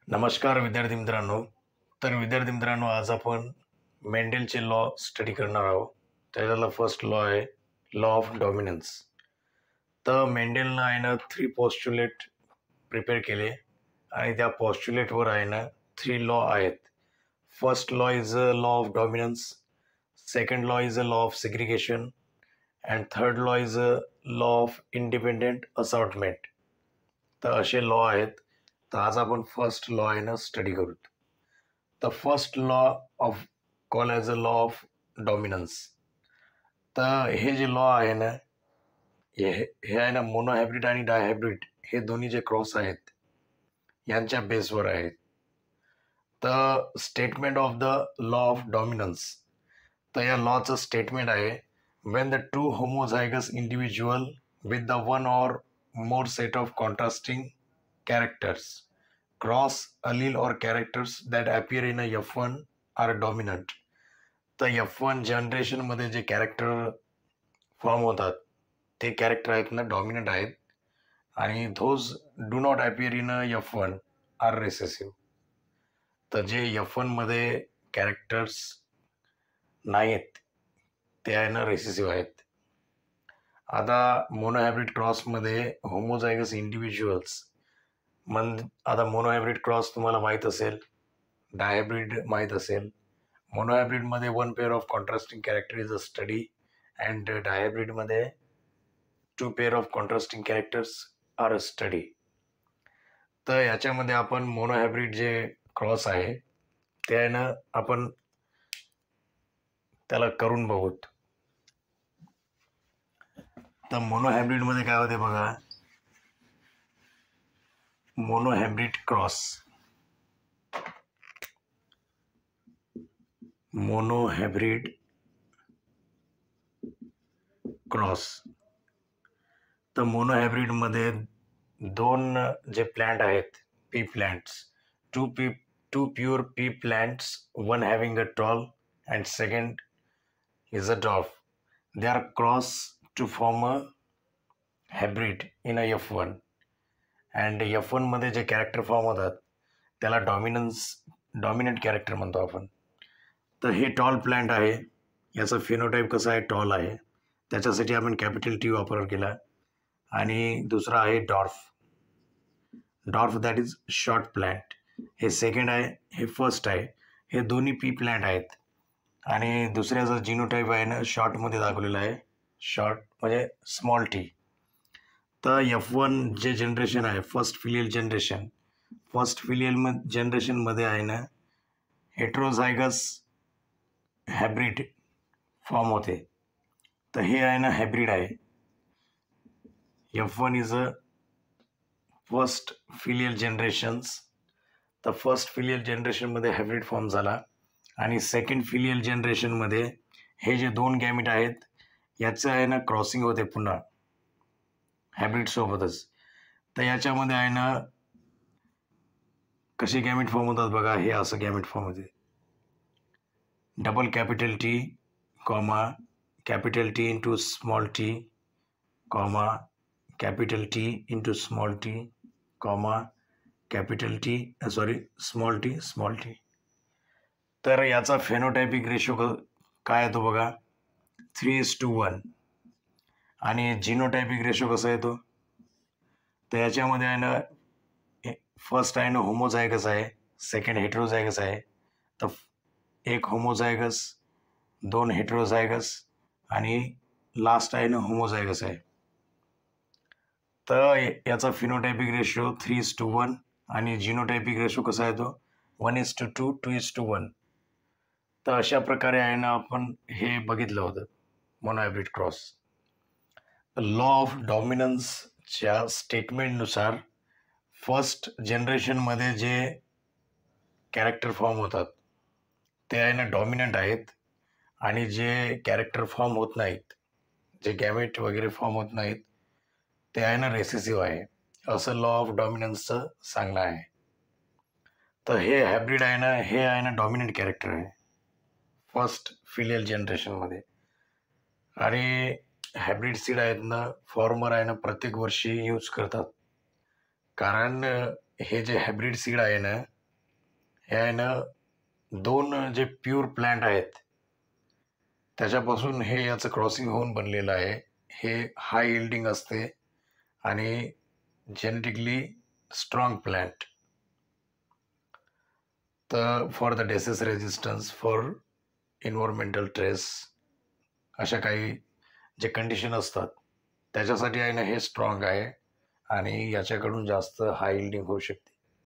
नमस्कार विद्यार्थी मित्रांनो. विद्यार्थी मित्रांनो, आज आपण मेंडेलचे लॉ स्टडी करणार आहोत. त्याच्यातला फर्स्ट लॉ आहे लॉ ऑफ डॉमिनन्स. मेंडेलनं आहे ना 3 पॉस्ट्युलेट प्रिपेअर केले आणि त्या पॉस्ट्युलेटवर आहे ना 3 लॉ आहेत. First law is a law of dominance, second law is a law of segregation and third law is a law of independent assortment. असे लॉ आहेत. आज आपण फर्स्ट लॉ आहे ना स्टडी करू. First law of call as a law of dominance. हे जे law आहे ना हे आहे ना मोनोहायब्रिड आणि डायहायब्रिड हे दोन्ही जे क्रॉस आहेत यांच्या बेसवर आहेत. Statement of the law of dominance. या लॉचं स्टेटमेंट आहे when the two homozygous individual with the one or more set of contrasting characters cross allele or characters that appear in a F1 are dominant. F1 generation मध्ये जे character form होतात ते character आहेत ना dominant आहेत आणि those do not appear in a F1 are recessive. जे F1 मध्ये कॅरेक्टर्स नाहीत ते आहे ना रेसेसिव्ह आहेत. आता मोनोहायब्रिड क्रॉसमध्ये होमोझायगस इंडिव्हिज्युअल्स आता मोनोहायब्रिड क्रॉस तुम्हाला माहीत असेल, डायहायब्रिड माहीत असेल. मोनोहायब्रिडमध्ये 1 pair of contrasting character is a study and डायहायब्रिडमध्ये 2 pair of contrasting characters are a study. याच्यामध्ये आपण मोनोहायब्रिड जे क्रॉस आहे ते आहे ना आपण त्याला करून बघूत. मोनोहायब्रिडमध्ये काय होते बघा, मोनोहायब्रिड क्रॉस मोनोहायब्रिडमध्ये 2 जे प्लांट आहेत pea plants, 2 pure pea plants, 1 having a tall and second is a dwarf. They are cross to form a hybrid in a F1 and F1 मध्ये जे कॅरेक्टर फॉर्म होतात त्याला डॉमिनंट कॅरेक्टर म्हणतो आपण. हे tall plant आहे, याचा phenotype कसा आहे, टॉल आहे. त्याच्यासाठी आपण कॅपिटल T वापर केला. आणि दुसरा आहे dwarf that is short plant. हे सेकंड आहे, हे फर्स्ट आहे. हे दोन्ही पी प्लांट आहेत. आणि दुसऱ्याचा जिनोटाईप आहे ना शॉर्टमध्ये दाखवलेला आहे, शॉर्ट म्हणजे स्मॉल टी. F1 जे जनरेशन आहे फर्स्ट फिलियल जनरेशनमध्ये आहे ना हेट्रोझायगस हायब्रिड फॉर्म होते. हे आहे ना हायब्रिड आहे. F1 is a first filial generations. First filial जनरेशनमध्ये हायब्रिड फॉर्म झाला आणि सेकंड फिलियल जनरेशनमध्ये हे जे 2 गॅमिट आहेत याचं आहे ना क्रॉसिंग होते पुन्हा हायब्रिड सोबतच. याच्यामध्ये आहे ना कसे गॅमिट फॉर्म होतात बघा, हे असं गॅमिट फॉर्म होते. Double capital T comma capital T into small T comma capital T into small T comma capital T small T. याचा फेनोटायपिक रेशो काय येतो बघा, 3:1. आणि जिनोटायपिक रेशो कसा येतो, याच्यामध्ये आहे ना फर्स्ट आहे ना होमोझायगस आहे, सेकंड हेट्रोझायगस आहे. 1 होमोझायगस, 2 हेट्रोझायगस आणि लास्ट आहे ना होमोझायगस आहे. याचा फिनोटायपिक रेशो 3:1 आणि जिनोटायपिक रेशो कसा येतो 1:2, 2:1. अशा प्रकारे आहे ना आपण हे बघितलं होतं मोनोहायब्रिड क्रॉस. लॉ ऑफ डॉमिनन्सच्या स्टेटमेंटनुसार फर्स्ट जनरेशनमध्ये जे कॅरेक्टर फॉर्म होतात ते आहे ना डॉमिनंट आहेत आणि जे कॅरेक्टर फॉर्म होत नाहीत, जे गॅमेट वगैरे फॉर्म होत नाहीत ते आहे ना रेसेसिव्ह आहे, असं लॉ ऑफ डॉमिनन्सचं सांगणं आहे. हे हायब्रिड आहे ना, हे आहे ना डॉमिनंट कॅरेक्टर आहे फर्स्ट फिलियल जनरेशनमध्ये. आणि हायब्रिड सीड आहेत ना फॉर्मर आहे ना प्रत्येक वर्षी यूज करतात, कारण हे जे हायब्रिड सीड आहे ना हे आहे ना, दोन जे प्युअर प्लांट आहेत त्याच्यापासून हे याचं क्रॉसिंग होऊन बनलेलं आहे. हे हाय यील्डिंग असते आणि जेनेटिकली स्ट्रॉंग प्लांट. तर for the disease resistance, for environmental trace, अशा काही जे कंडिशन असतात त्याच्यासाठी आहे ना हे स्ट्रॉंग आहे आणि याच्याकडून जास्त हाय यील्डिंग होऊ शकते.